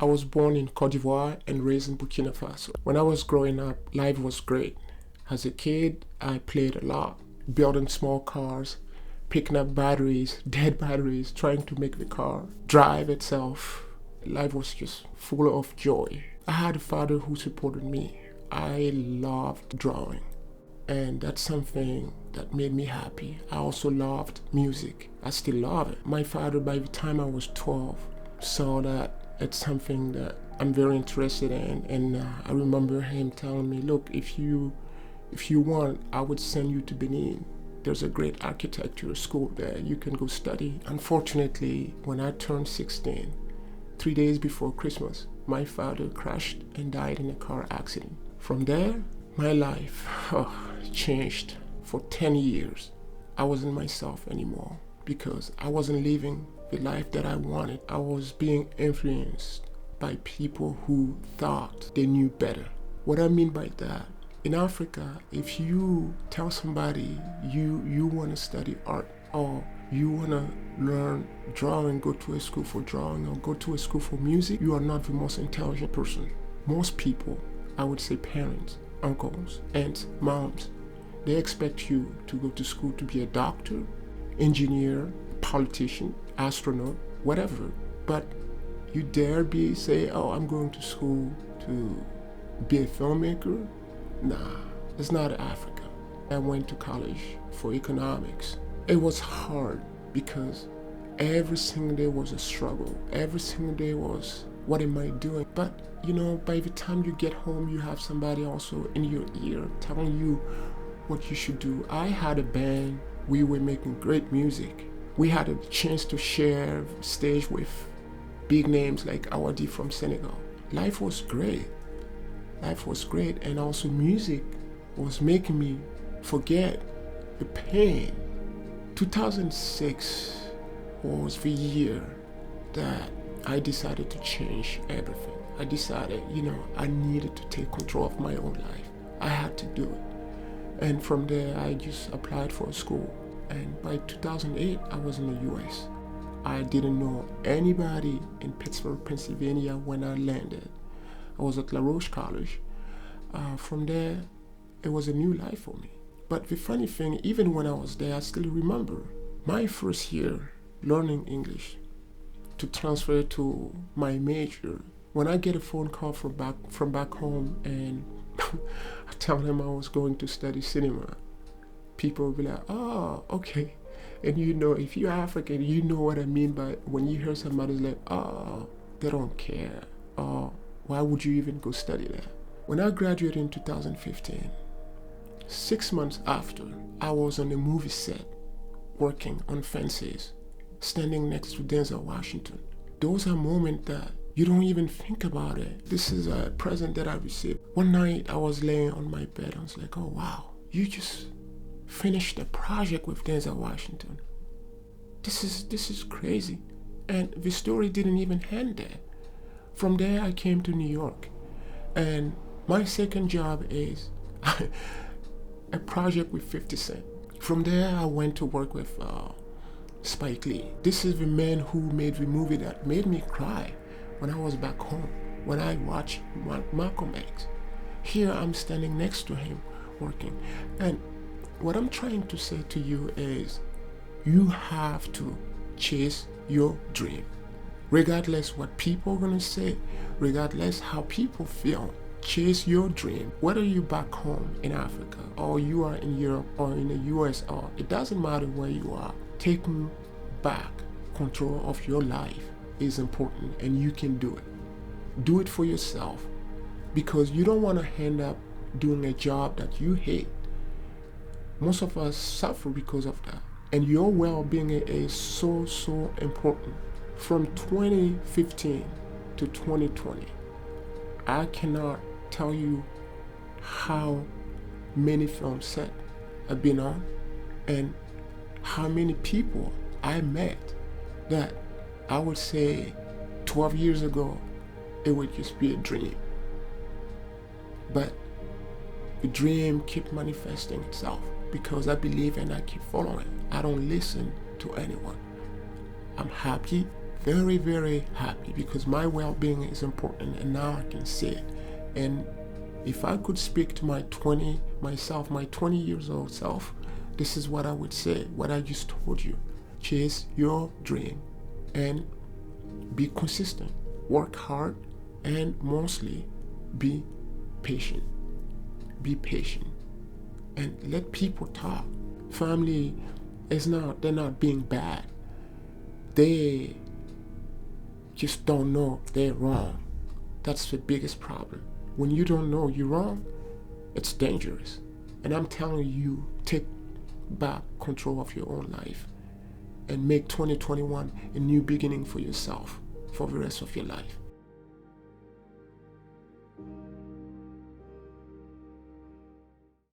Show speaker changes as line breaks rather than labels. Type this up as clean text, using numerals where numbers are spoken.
I was born in Côte d'Ivoire and raised in Burkina Faso. When I was growing up, life was great. As a kid, I played a lot, building small cars, picking up batteries, dead batteries, trying to make the car drive itself. Life was just full of joy. I had a father who supported me. I loved drawing, and that's something that made me happy. I also loved music. I still love it. My father, by the time I was 12, saw that it's something that I'm very interested in, and I remember him telling me, look, if you want, I would send you to Benin. There's a great architecture school there. You can go study. Unfortunately, when I turned 16, 3 days before Christmas, my father crashed and died in a car accident. From there, my life changed for 10 years. I wasn't myself anymore because I wasn't living the life that I wanted. I was being influenced by people who thought they knew better. What I mean by that, in Africa, if you tell somebody you want to study art or you want to learn drawing, go to a school for drawing or go to a school for music, you are not the most intelligent person. Most people, I would say parents, uncles, aunts, moms, they expect you to go to school to be a doctor, engineer, politician, astronaut, whatever. But you dare say, oh, I'm going to school to be a filmmaker? Nah, it's not Africa. I went to college for economics. It was hard because every single day was a struggle. Every single day was, what am I doing? But by the time you get home, you have somebody also in your ear telling you what you should do. I had a band. We were making great music. We had a chance to share stage with big names like Awadi from Senegal. Life was great. Life was great, and also music was making me forget the pain. 2006 was the year that I decided to change everything. I decided, I needed to take control of my own life. I had to do it. And from there, I just applied for a school. And by 2008, I was in the US. I didn't know anybody in Pittsburgh, Pennsylvania when I landed. I was at La Roche College. From there, it was a new life for me. But the funny thing, even when I was there, I still remember my first year learning English to transfer to my major. When I get a phone call from back home and I tell them I was going to study cinema, people will be like, oh, okay. And if you're African, you know what I mean by when you hear somebody's like, oh, they don't care. Oh, why would you even go study that? When I graduated in 2015, 6 months after, I was on a movie set, working on fences, standing next to Denzel Washington. Those are moments that you don't even think about it. This is a present that I received. One night I was laying on my bed. I was like, oh wow, you just finished a project with Denzel Washington. This is crazy. And the story didn't even end there. From there I came to New York. And my second job is a project with 50 Cent. From there I went to work with Spike Lee. This is the man who made the movie that made me cry when I was back home, when I watched Malcolm X. Here I'm standing next to him working. And what I'm trying to say to you is you have to chase your dream. Regardless what people are going to say, regardless how people feel, chase your dream. Whether you're back home in Africa or you are in Europe or in the US, or it doesn't matter where you are, taking back control of your life is important, and you can do it. Do it for yourself, because you don't want to end up doing a job that you hate. Most of us suffer because of that. And your well-being is so important. From 2015 to 2020, I cannot tell you how many film sets I've been on and how many people I met that I would say 12 years ago it would just be a dream. But the dream keeps manifesting itself because I believe and I keep following. I don't listen to anyone. I'm happy very, very happy because my well-being is important, and now I can see it. And if I could speak to my 20 years old self, this is what I would say, what I just told you. Chase your dream and be consistent, work hard, and mostly be patient. Be patient and let people talk. Family they're not being bad. They just don't know they're wrong. That's the biggest problem. When you don't know you're wrong, it's dangerous. And I'm telling you, take back control of your own life and make 2021 a new beginning for yourself for the rest of your life.